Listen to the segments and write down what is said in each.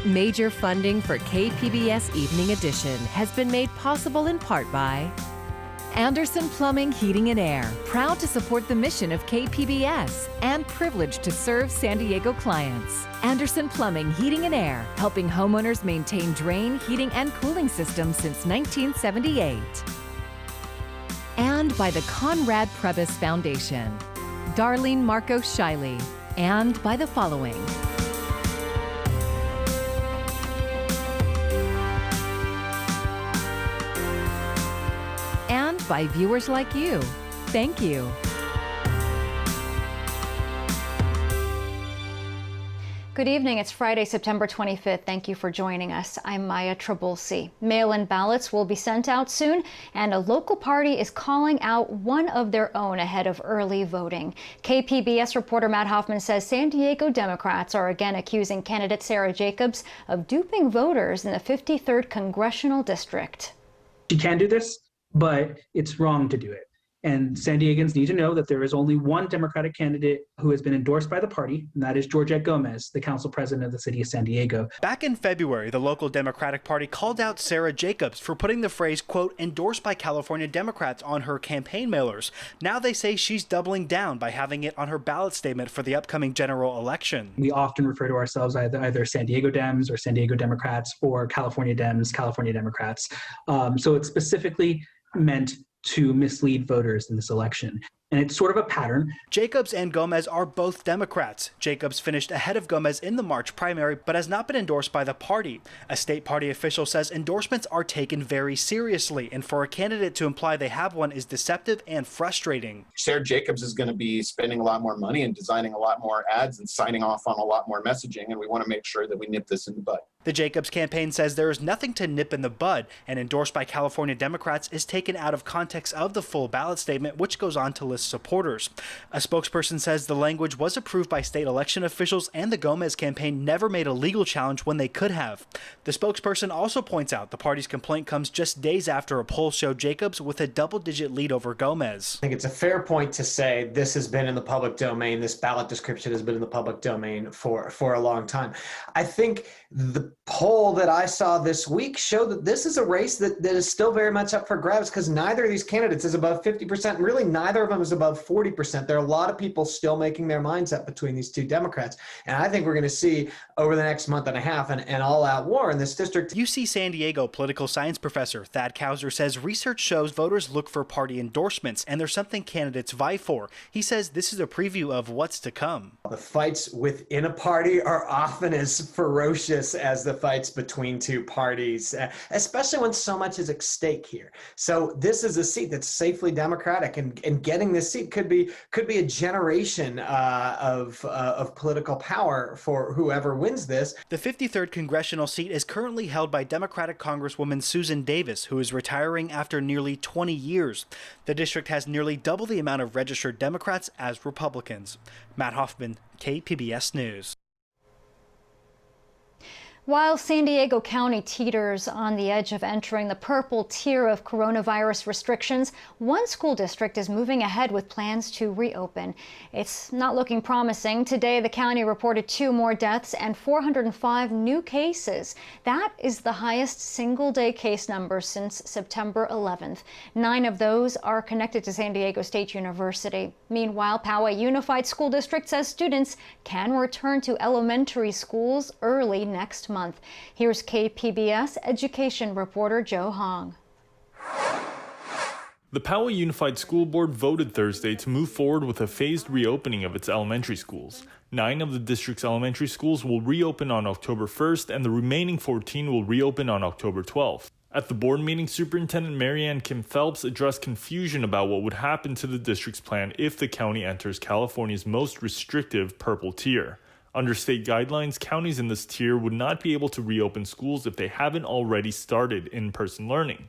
Major funding for KPBS Evening Edition has been made possible in part by Anderson Plumbing, Heating and Air, proud to support the mission of KPBS and privileged to serve San Diego clients. Anderson Plumbing, Heating and Air, helping homeowners maintain drain, heating, and cooling systems since 1978. And by the Conrad Prebys Foundation, Darlene Marco Shiley, and by the following. And by viewers like you. Thank you. Good evening. It's Friday, September 25th. Thank you for joining us. I'm Maya Trabulsi. Mail-in ballots will be sent out soon, and a local party is calling out one of their own ahead of early voting. KPBS reporter Matt Hoffman says San Diego Democrats are again accusing candidate Sarah Jacobs of duping voters in the 53rd Congressional District. She can do this, but it's wrong to do it. And San Diegans need to know that there is only one Democratic candidate who has been endorsed by the party, and that is Georgette Gomez, the council president of the city of San Diego. Back in February, the local Democratic Party called out Sarah Jacobs for putting the phrase, quote, endorsed by California Democrats on her campaign mailers. Now they say she's doubling down by having it on her ballot statement for the upcoming general election. We often refer to ourselves either San Diego Dems or San Diego Democrats or California Dems, California Democrats. So it's specifically meant to mislead voters in this election. And it's sort of a pattern. Jacobs and Gomez are both Democrats. Jacobs finished ahead of Gomez in the March primary, but has not been endorsed by the party. A state party official says endorsements are taken very seriously, and for a candidate to imply they have one is deceptive and frustrating. Sarah Jacobs is going to be spending a lot more money and designing a lot more ads and signing off on a lot more messaging, and we want to make sure that we nip this in the bud. The Jacobs campaign says there is nothing to nip in the bud, and endorsed by California Democrats is taken out of context of the full ballot statement, which goes on to list supporters. A spokesperson says the language was approved by state election officials and the Gomez campaign never made a legal challenge when they could have. The spokesperson also points out the party's complaint comes just days after a poll showed Jacobs with a double-digit lead over Gomez. I think it's a fair point to say this has been in the public domain, this ballot description has been in the public domain for a long time. I think the poll that I saw this week showed that this is a race that is still very much up for grabs because neither of these candidates is above 50%, and really neither of them is above 40%. There are a lot of people still making their minds up between these two Democrats, and I think we're going to see over the next month and a half an all-out war in this district. UC San Diego political science professor Thad Kauser says research shows voters look for party endorsements, and there's something candidates vie for. He says this is a preview of what's to come. The fights within a party are often as ferocious as the fights between two parties, especially when so much is at stake here. So this is a seat that's safely Democratic, and getting this seat could be a generation of political power for whoever wins this. The 53rd congressional seat is currently held by Democratic Congresswoman Susan Davis, who is retiring after nearly 20 years. The district has nearly double the amount of registered Democrats as Republicans. Matt Hoffman, KPBS News. While San Diego County teeters on the edge of entering the purple tier of coronavirus restrictions, one school district is moving ahead with plans to reopen. It's not looking promising. Today, the county reported 2 more deaths and 405 new cases. That is the highest single-day case number since September 11th. 9 of those are connected to San Diego State University. Meanwhile, Poway Unified School District says students can return to elementary schools early next month. Here's KPBS education reporter Joe Hong. The Poway Unified School Board voted Thursday to move forward with a phased reopening of its elementary schools. 9 of the district's elementary schools will reopen on October 1st, and the remaining 14 will reopen on October 12th. At the board meeting, Superintendent Marianne Kim Phelps addressed confusion about what would happen to the district's plan if the county enters California's most restrictive purple tier. Under state guidelines, counties in this tier would not be able to reopen schools if they haven't already started in-person learning.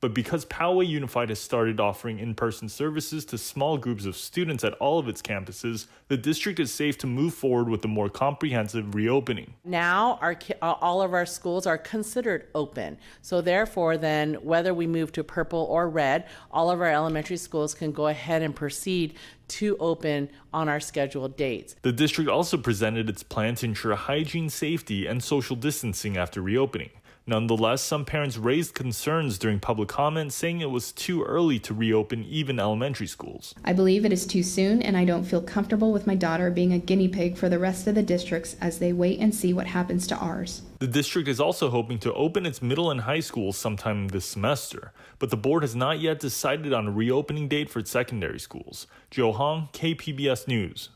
But because Poway Unified has started offering in-person services to small groups of students at all of its campuses, the district is safe to move forward with a more comprehensive reopening. Now all of our schools are considered open. So therefore then, whether we move to purple or red, all of our elementary schools can go ahead and proceed to open on our scheduled dates. The district also presented its plan to ensure hygiene, safety, and social distancing after reopening. Nonetheless, some parents raised concerns during public comment, saying it was too early to reopen even elementary schools. I believe it is too soon, and I don't feel comfortable with my daughter being a guinea pig for the rest of the districts as they wait and see what happens to ours. The district is also hoping to open its middle and high schools sometime this semester, but the board has not yet decided on a reopening date for its secondary schools. Joe Hong, KPBS News.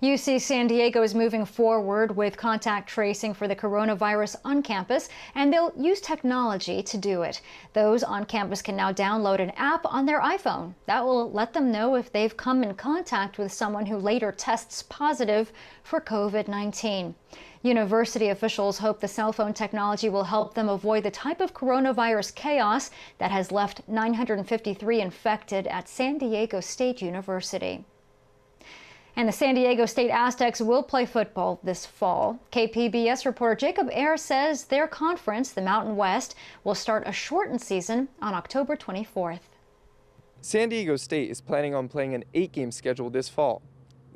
UC San Diego is moving forward with contact tracing for the coronavirus on campus, and they'll use technology to do it. Those on campus can now download an app on their iPhone that will let them know if they've come in contact with someone who later tests positive for COVID-19. University officials hope the cell phone technology will help them avoid the type of coronavirus chaos that has left 953 infected at San Diego State University. And the San Diego State Aztecs will play football this fall. KPBS reporter Jacob Ayer says their conference, the Mountain West, will start a shortened season on October 24th. San Diego State is planning on playing an 8-game schedule this fall.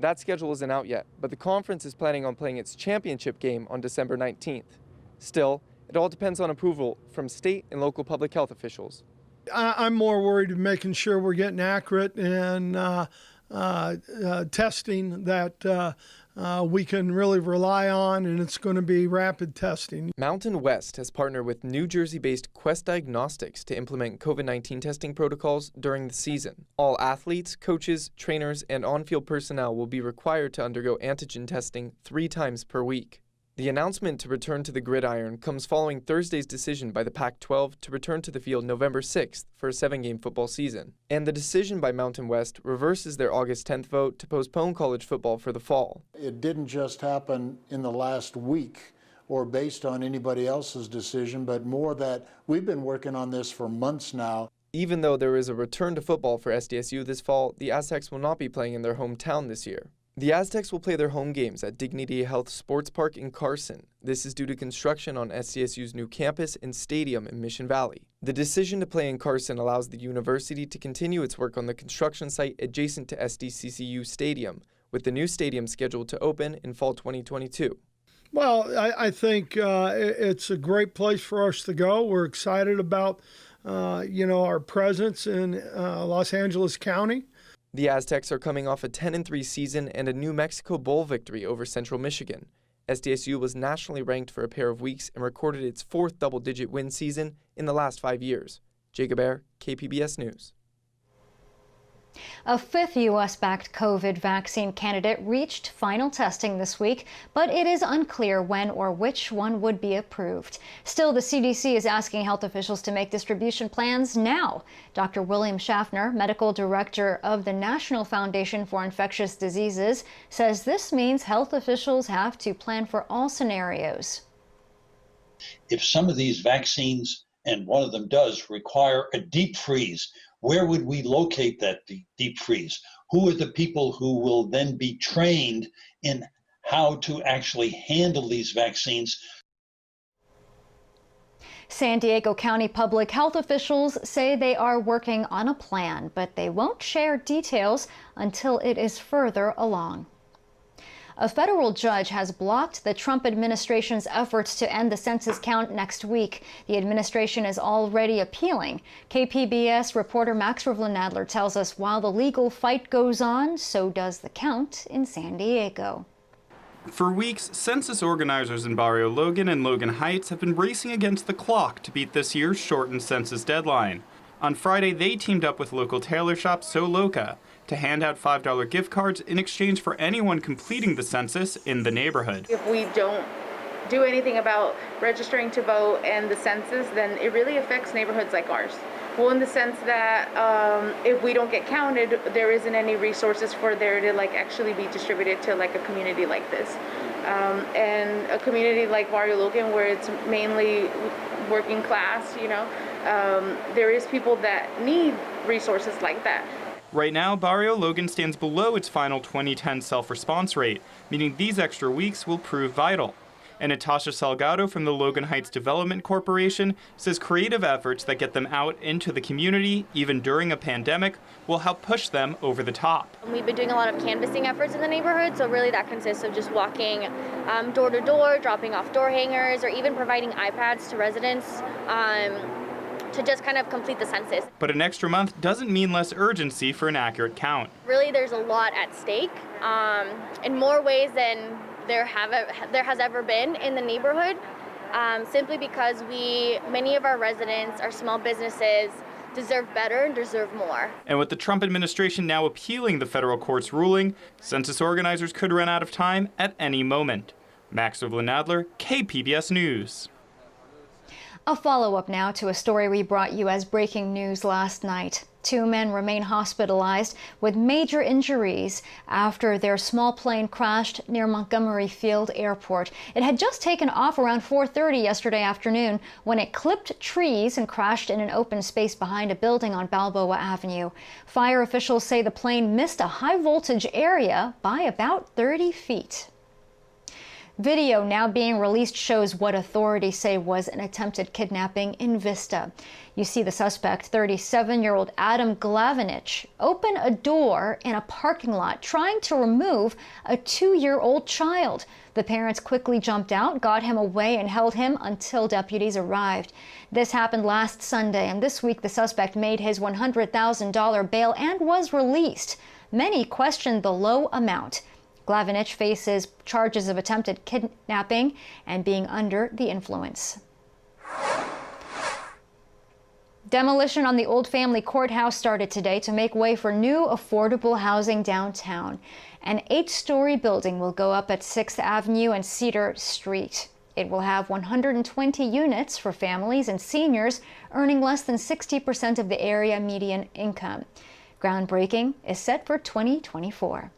That schedule isn't out yet, but the conference is planning on playing its championship game on December 19th. Still, it all depends on approval from state and local public health officials. I'm more worried of making sure we're getting accurate and testing that we can really rely on, and it's going to be rapid testing. Mountain West has partnered with New Jersey-based Quest Diagnostics to implement COVID-19 testing protocols during the season. All athletes, coaches, trainers, and on-field personnel will be required to undergo antigen testing 3 times per week. The announcement to return to the gridiron comes following Thursday's decision by the Pac-12 to return to the field November 6th for a 7-game football season. And the decision by Mountain West reverses their August 10th vote to postpone college football for the fall. It didn't just happen in the last week or based on anybody else's decision, but more that we've been working on this for months now. Even though there is a return to football for SDSU this fall, the Aztecs will not be playing in their hometown this year. The Aztecs will play their home games at Dignity Health Sports Park in Carson. This is due to construction on SDSU's new campus and stadium in Mission Valley. The decision to play in Carson allows the university to continue its work on the construction site adjacent to SDCCU Stadium, with the new stadium scheduled to open in fall 2022. Well, I think it's a great place for us to go. We're excited about, our presence in Los Angeles County. The Aztecs are coming off a 10-3 season and a New Mexico Bowl victory over Central Michigan. SDSU was nationally ranked for a pair of weeks and recorded its 4th double-digit win season in the last 5 years. Jacob Ayer, KPBS News. A 5th U.S.-backed COVID vaccine candidate reached final testing this week, but it is unclear when or which one would be approved. Still, the CDC is asking health officials to make distribution plans now. Dr. William Schaffner, medical director of the National Foundation for Infectious Diseases, says this means health officials have to plan for all scenarios. If some of these vaccines, and one of them does, require a deep freeze, where would we locate that deep freeze? Who are the people who will then be trained in how to actually handle these vaccines? San Diego County public health officials say they are working on a plan, but they won't share details until it is further along. A federal judge has blocked the Trump administration's efforts to end the census count next week. The administration is already appealing. KPBS reporter Max Rivlin-Nadler tells us while the legal fight goes on, so does the count in San Diego. For weeks, census organizers in Barrio Logan and Logan Heights have been racing against the clock to beat this year's shortened census deadline. On Friday, they teamed up with local tailor shop So Loca to hand out $5 gift cards in exchange for anyone completing the census in the neighborhood. If we don't do anything about registering to vote and the census, then it really affects neighborhoods like ours. Well, in the sense that if we don't get counted, there isn't any resources for there to actually be distributed to a community like this. And a community like Barrio Logan, where it's mainly working class, there is people that need resources like that. Right now, Barrio Logan stands below its final 2010 self-response rate, meaning these extra weeks will prove vital. And Natasha Salgado from the Logan Heights Development Corporation says creative efforts that get them out into the community, even during a pandemic, will help push them over the top. We've been doing a lot of canvassing efforts in the neighborhood, so really that consists of just walking door to door, dropping off door hangers, or even providing iPads to residents to just kind of complete the census. But an extra month doesn't mean less urgency for an accurate count. Really, there's a lot at stake in more ways than there has ever been in the neighborhood, simply because many of our residents, our small businesses, deserve better and deserve more. And with the Trump administration now appealing the federal court's ruling, census organizers could run out of time at any moment. Max Nadler, KPBS News. A follow-up now to a story we brought you as breaking news last night. 2 men remain hospitalized with major injuries after their small plane crashed near Montgomery Field Airport. It had just taken off around 4:30 yesterday afternoon when it clipped trees and crashed in an open space behind a building on Balboa Avenue. Fire officials say the plane missed a high-voltage area by about 30 feet. Video now being released shows what authorities say was an attempted kidnapping in Vista. You see the suspect, 37-year-old Adam Glavinich, open a door in a parking lot trying to remove a 2-year-old child. The parents quickly jumped out, got him away, and held him until deputies arrived. This happened last Sunday, and this week the suspect made his $100,000 bail and was released. Many questioned the low amount. Glavinich faces charges of attempted kidnapping and being under the influence. Demolition on the Old Family Courthouse started today to make way for new affordable housing downtown. An 8-story building will go up at 6th Avenue and Cedar Street. It will have 120 units for families and seniors earning less than 60% of the area median income. Groundbreaking is set for 2024.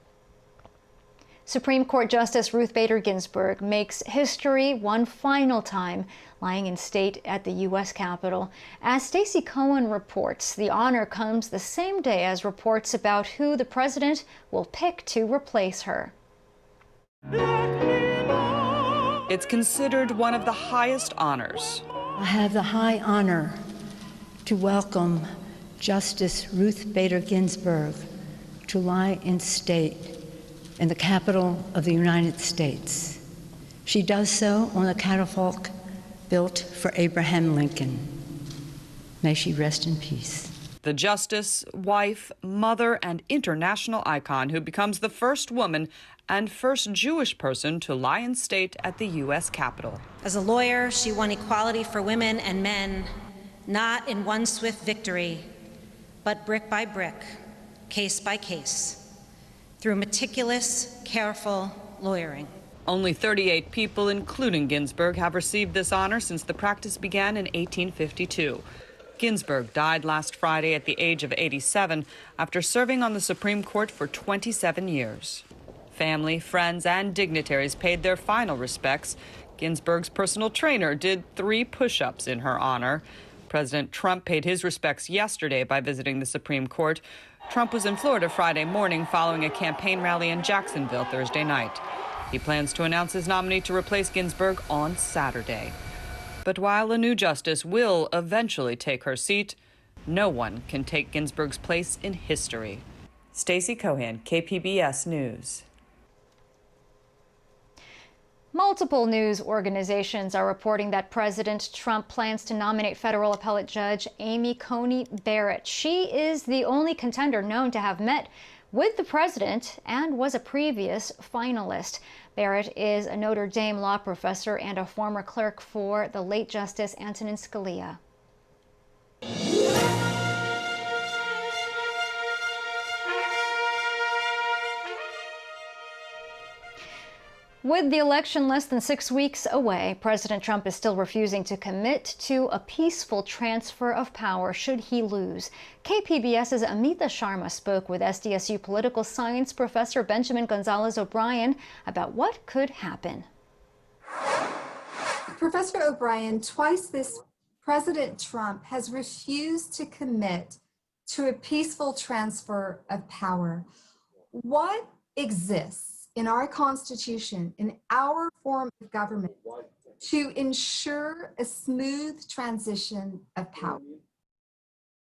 Supreme Court Justice Ruth Bader Ginsburg makes history one final time, lying in state at the U.S. Capitol. As Stacey Cohen reports, the honor comes the same day as reports about who the president will pick to replace her. It's considered one of the highest honors. I have the high honor to welcome Justice Ruth Bader Ginsburg to lie in state in the Capitol of the United States. She does so on a catafalque built for Abraham Lincoln. May she rest in peace. The justice, wife, mother, and international icon who becomes the first woman and first Jewish person to lie in state at the U.S. Capitol. As a lawyer, she won equality for women and men, not in one swift victory, but brick by brick, case by case, through meticulous, careful lawyering. Only 38 people, including Ginsburg, have received this honor since the practice began in 1852. Ginsburg died last Friday at the age of 87 after serving on the Supreme Court for 27 years. Family, friends, and dignitaries paid their final respects. Ginsburg's personal trainer did 3 push-ups in her honor. President Trump paid his respects yesterday by visiting the Supreme Court. Trump was in Florida Friday morning following a campaign rally in Jacksonville Thursday night. He plans to announce his nominee to replace Ginsburg on Saturday. But while a new justice will eventually take her seat, no one can take Ginsburg's place in history. Stacey Cohen, KPBS News. Multiple news organizations are reporting that President Trump plans to nominate federal appellate judge Amy Coney Barrett. She is the only contender known to have met with the president and was a previous finalist. Barrett is a Notre Dame law professor and a former clerk for the late Justice Antonin Scalia. With the election less than 6 weeks away, President Trump is still refusing to commit to a peaceful transfer of power should he lose. KPBS's Amita Sharma spoke with SDSU political science professor Benjamin Gonzalez O'Brien about what could happen. Professor O'Brien, twice this President Trump has refused to commit to a peaceful transfer of power. What exists in our Constitution, in our form of government, to ensure a smooth transition of power?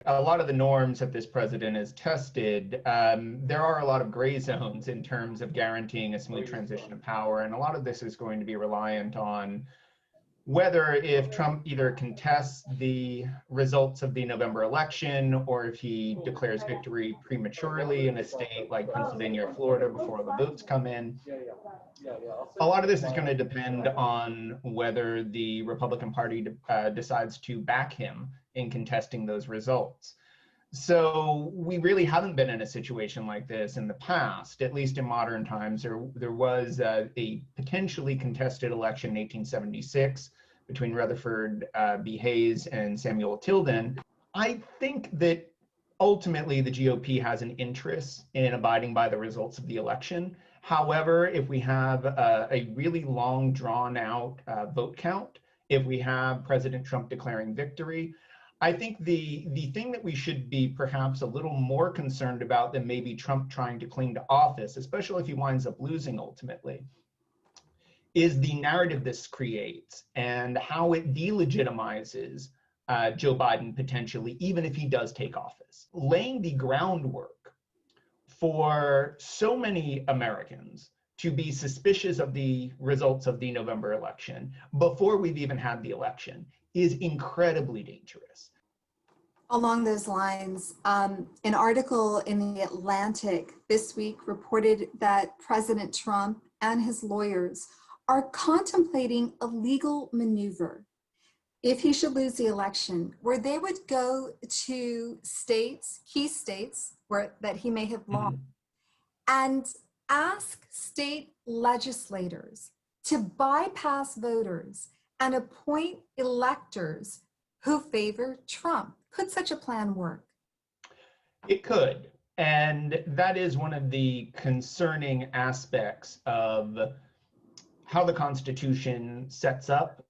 A lot of the norms that this president has tested, there are a lot of gray zones in terms of guaranteeing a smooth transition of power. And a lot of this is going to be reliant on whether if Trump either contests the results of the November election or if he declares victory prematurely in a state like Pennsylvania or Florida before the votes come in. A lot of this is going to depend on whether the Republican Party decides to back him in contesting those results. So we really haven't been in a situation like this in the past, at least in modern times. There was a potentially contested election in 1876 between Rutherford B. Hayes and Samuel Tilden. I think that ultimately the GOP has an interest in abiding by the results of the election. However, if we have a really long drawn out vote count, if we have President Trump declaring victory, I think the thing that we should be perhaps a little more concerned about than maybe Trump trying to cling to office, especially if he winds up losing ultimately, is the narrative this creates and how it delegitimizes Joe Biden potentially, even if he does take office. Laying the groundwork for so many Americans to be suspicious of the results of the November election before we've even had the election is incredibly dangerous. Along those lines, an article in The Atlantic this week reported that President Trump and his lawyers are contemplating a legal maneuver if he should lose the election, where they would go to states, key states that he may have lost, and ask state legislators to bypass voters and appoint electors who favor Trump. Could such a plan work? It could. And that is one of the concerning aspects of how the Constitution sets up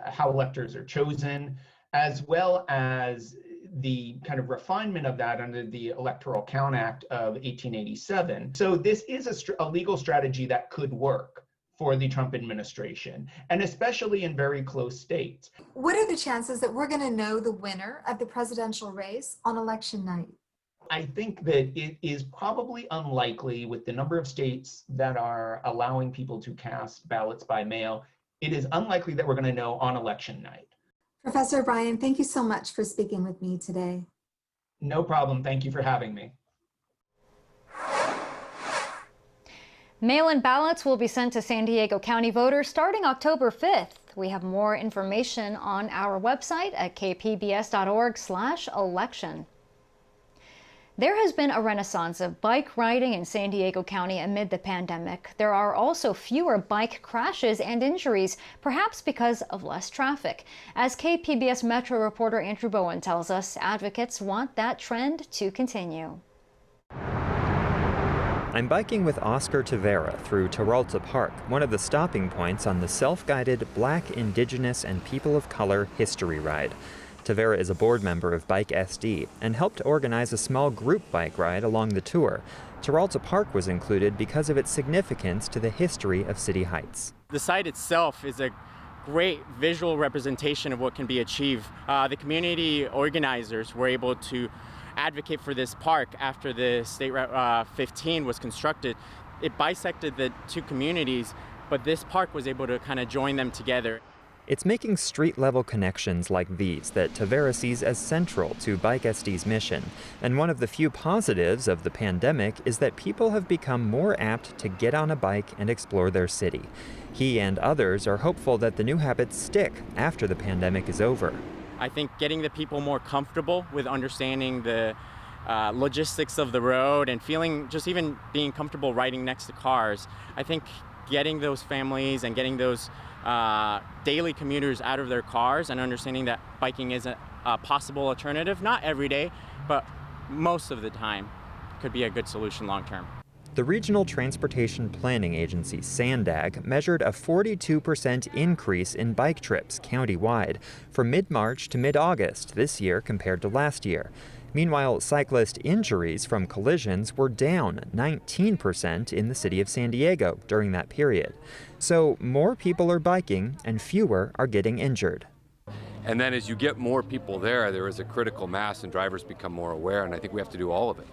how electors are chosen, as well as the kind of refinement of that under the Electoral Count Act of 1887. So this is a legal strategy that could work for the Trump administration, and especially in very close states. What are the chances that we're going to know the winner of the presidential race on election night? I think that it is probably unlikely with the number of states that are allowing people to cast ballots by mail. It is unlikely that we're going to know on election night. Professor O'Brien, thank you so much for speaking with me today. No problem. Thank you for having me. Mail-in ballots will be sent to San Diego County voters starting October 5th. We have more information on our website at kpbs.org/election. There has been a renaissance of bike riding in San Diego County amid the pandemic. There are also fewer bike crashes and injuries, perhaps because of less traffic. As KPBS Metro reporter Andrew Bowen tells us, advocates want that trend to continue. I'm biking with Oscar Tavera through Terralta Park, one of the stopping points on the self-guided Black, Indigenous, and People of Color History Ride. Tavera is a board member of Bike SD and helped organize a small group bike ride along the tour. Terralta Park was included because of its significance to the history of City Heights. The site itself is a great visual representation of what can be achieved. The community organizers were able to advocate for this park after the State Route 15 was constructed. It bisected the two communities, but this park was able to kind of join them together. It's making street-level connections like these that Tavera sees as central to Bike SD's mission. And one of the few positives of the pandemic is that people have become more apt to get on a bike and explore their city. He and others are hopeful that the new habits stick after the pandemic is over. I think getting the people more comfortable with understanding the logistics of the road and feeling just even being comfortable riding next to cars, I think getting those families and getting those daily commuters out of their cars and understanding that biking is a possible alternative, not every day, but most of the time, could be a good solution long term. The Regional Transportation Planning Agency, SANDAG, measured a 42% increase in bike trips countywide from mid-March to mid-August this year compared to last year. Meanwhile, cyclist injuries from collisions were down 19% in the city of San Diego during that period. So more people are biking and fewer are getting injured. And then as you get more people there is a critical mass and drivers become more aware, and I think we have to do all of it.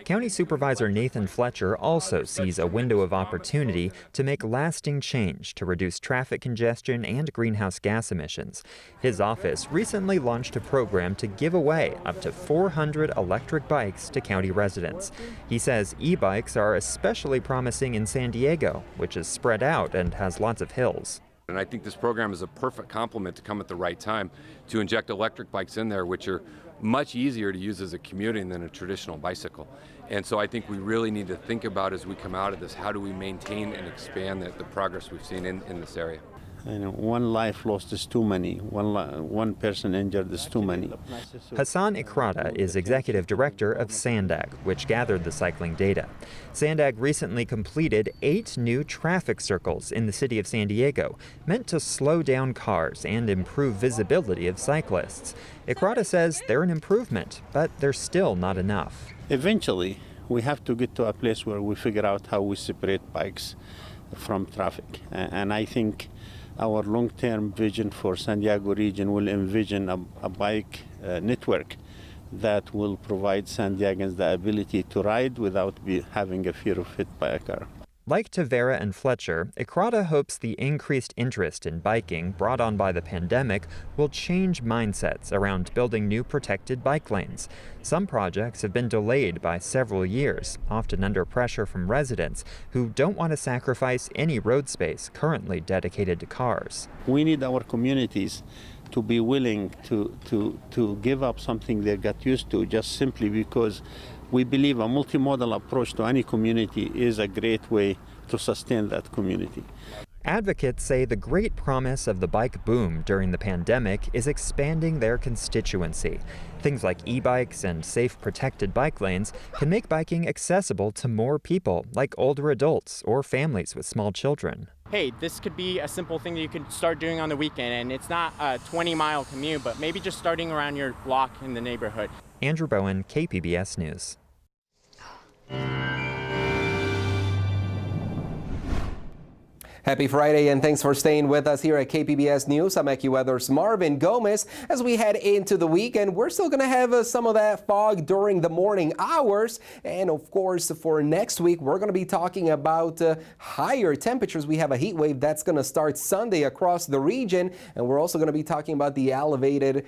County Supervisor Nathan Fletcher also sees a window of opportunity to make lasting change to reduce traffic congestion and greenhouse gas emissions. His office recently launched a program to give away up to 400 electric bikes to county residents. He says e-bikes are especially promising in San Diego, which is spread out and has lots of hills. And I think this program is a perfect complement to come at the right time to inject electric bikes in there, which are much easier to use as a commuting than a traditional bicycle. And so I think we really need to think about, as we come out of this, how do we maintain and expand the progress we've seen in this area. You know, one life lost is too many. One person injured is too many. Hassan Ikrada is executive director of SANDAG, which gathered the cycling data. SANDAG recently completed 8 new traffic circles in the city of San Diego, meant to slow down cars and improve visibility of cyclists. Ikrada says they're an improvement, but they're still not enough. Eventually, we have to get to a place where we figure out how we separate bikes from traffic. And I think our long-term vision for San Diego region will envision a bike network that will provide San Diegans the ability to ride without having a fear of hit by a car. Like Tavera and Fletcher, Ikrada hopes the increased interest in biking brought on by the pandemic will change mindsets around building new protected bike lanes. Some projects have been delayed by several years, often under pressure from residents who don't want to sacrifice any road space currently dedicated to cars. We need our communities to be willing to give up something they got used to, just simply because we believe a multimodal approach to any community is a great way to sustain that community. Advocates say the great promise of the bike boom during the pandemic is expanding their constituency. Things like e-bikes and safe protected bike lanes can make biking accessible to more people, like older adults or families with small children. Hey, this could be a simple thing that you could start doing on the weekend, and it's not a 20-mile commute, but maybe just starting around your block in the neighborhood. Andrew Bowen, KPBS News. Happy Friday, and thanks for staying with us here at KPBS News. I'm AccuWeather's Marvin Gomez. As we head into the weekend, we're still going to have some of that fog during the morning hours. And of course, for next week, we're going to be talking about higher temperatures. We have a heat wave that's going to start Sunday across the region. And we're also going to be talking about the elevated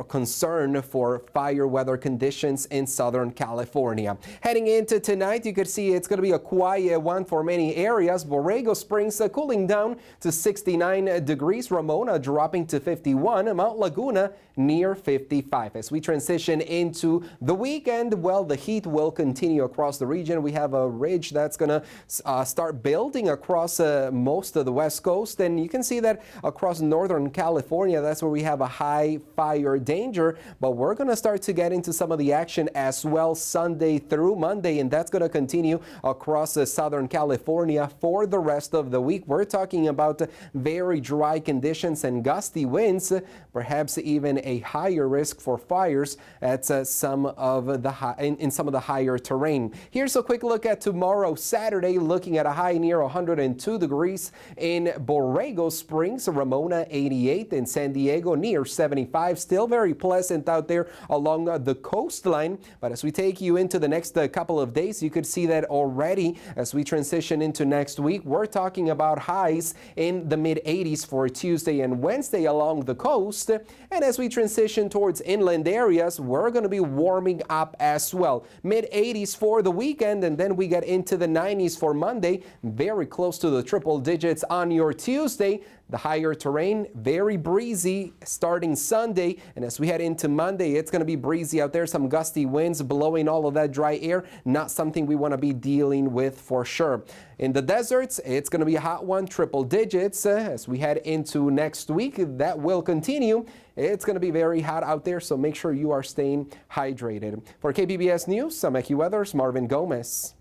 concern for fire weather conditions in Southern California. Heading into tonight, you could see it's going to be a quiet one for many areas. Borrego Springs cooling down to 69 degrees. Ramona dropping to 51. Mount Laguna near 55. As we transition into the weekend, well, the heat will continue across the region. We have a ridge that's going to start building across most of the West Coast. And you can see that across Northern California, that's where we have a high fire danger. But we're going to start to get into some of the action as well Sunday through Monday. And that's going to continue across Southern California for the rest of the week. We're talking about very dry conditions and gusty winds, perhaps even a higher risk for fires at some of the higher terrain. Here's a quick look at tomorrow, Saturday, looking at a high near 102 degrees in Borrego Springs, Ramona 88, in San Diego near 75. Still very pleasant out there along the coastline. But as we take you into the next couple of days, you could see that already as we transition into next week. We're talking about highs in the mid-80s for Tuesday and Wednesday along the coast. And as we transition towards inland areas, we're going to be warming up as well. Mid-80s for the weekend, and then we get into the 90s for Monday, very close to the triple digits on your Tuesday. The higher terrain, very breezy starting Sunday. And as we head into Monday, it's going to be breezy out there. Some gusty winds blowing all of that dry air. Not something we want to be dealing with for sure. In the deserts, it's going to be a hot one, triple digits. As we head into next week, that will continue. It's going to be very hot out there, so make sure you are staying hydrated. For KPBS News, I'm AccuWeather's Marvin Gomez.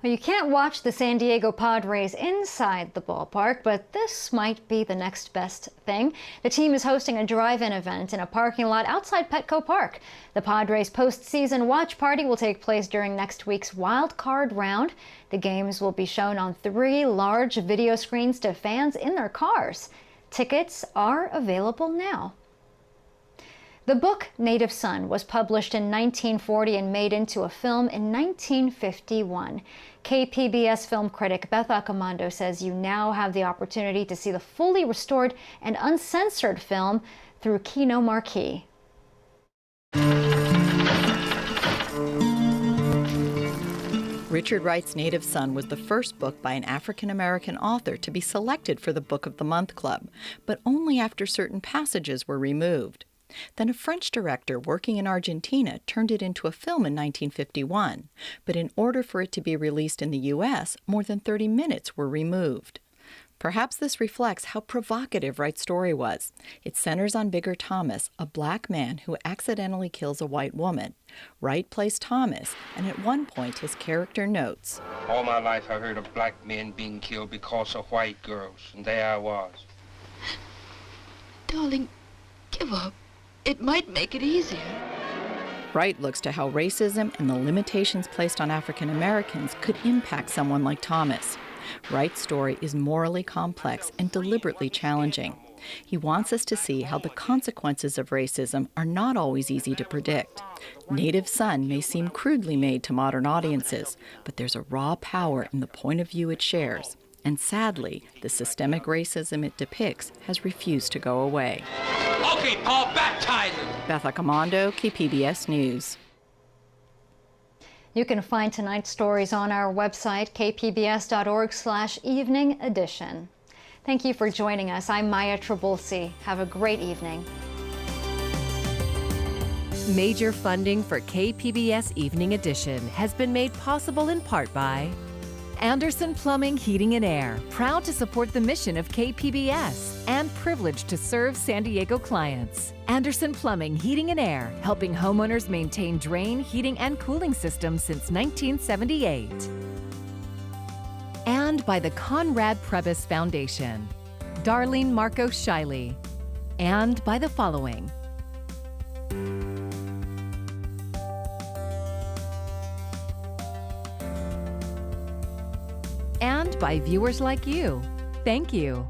Well, you can't watch the San Diego Padres inside the ballpark, but this might be the next best thing. The team is hosting a drive-in event in a parking lot outside Petco Park. The Padres postseason watch party will take place during next week's wild card round. The games will be shown on 3 large video screens to fans in their cars. Tickets are available now. The book Native Son was published in 1940 and made into a film in 1951. KPBS film critic Beth Accomando says you now have the opportunity to see the fully restored and uncensored film through Kino Marquee. Richard Wright's Native Son was the first book by an African-American author to be selected for the Book of the Month Club, but only after certain passages were removed. Then a French director working in Argentina turned it into a film in 1951, but in order for it to be released in the U.S., more than 30 minutes were removed. Perhaps this reflects how provocative Wright's story was. It centers on Bigger Thomas, a black man who accidentally kills a white woman. Wright plays Thomas, and at one point his character notes, "All my life I heard of black men being killed because of white girls, and there I was." Darling, give up. It might make it easier. Wright looks to how racism and the limitations placed on African Americans could impact someone like Thomas. Wright's story is morally complex and deliberately challenging. He wants us to see how the consequences of racism are not always easy to predict. Native Son may seem crudely made to modern audiences, but there's a raw power in the point of view it shares. And sadly, the systemic racism it depicts has refused to go away. Okay, Paul, baptize him! Beth Accomando, KPBS News. You can find tonight's stories on our website, kpbs.org/evening edition. Thank you for joining us. I'm Maya Trabulsi. Have a great evening. Major funding for KPBS Evening Edition has been made possible in part by Anderson Plumbing, Heating and Air, proud to support the mission of KPBS and privileged to serve San Diego clients. Anderson Plumbing, Heating and Air, helping homeowners maintain drain, heating, and cooling systems since 1978. And by the Conrad Prebys Foundation, Darlene Marco Shiley, and by the following. And by viewers like you. Thank you.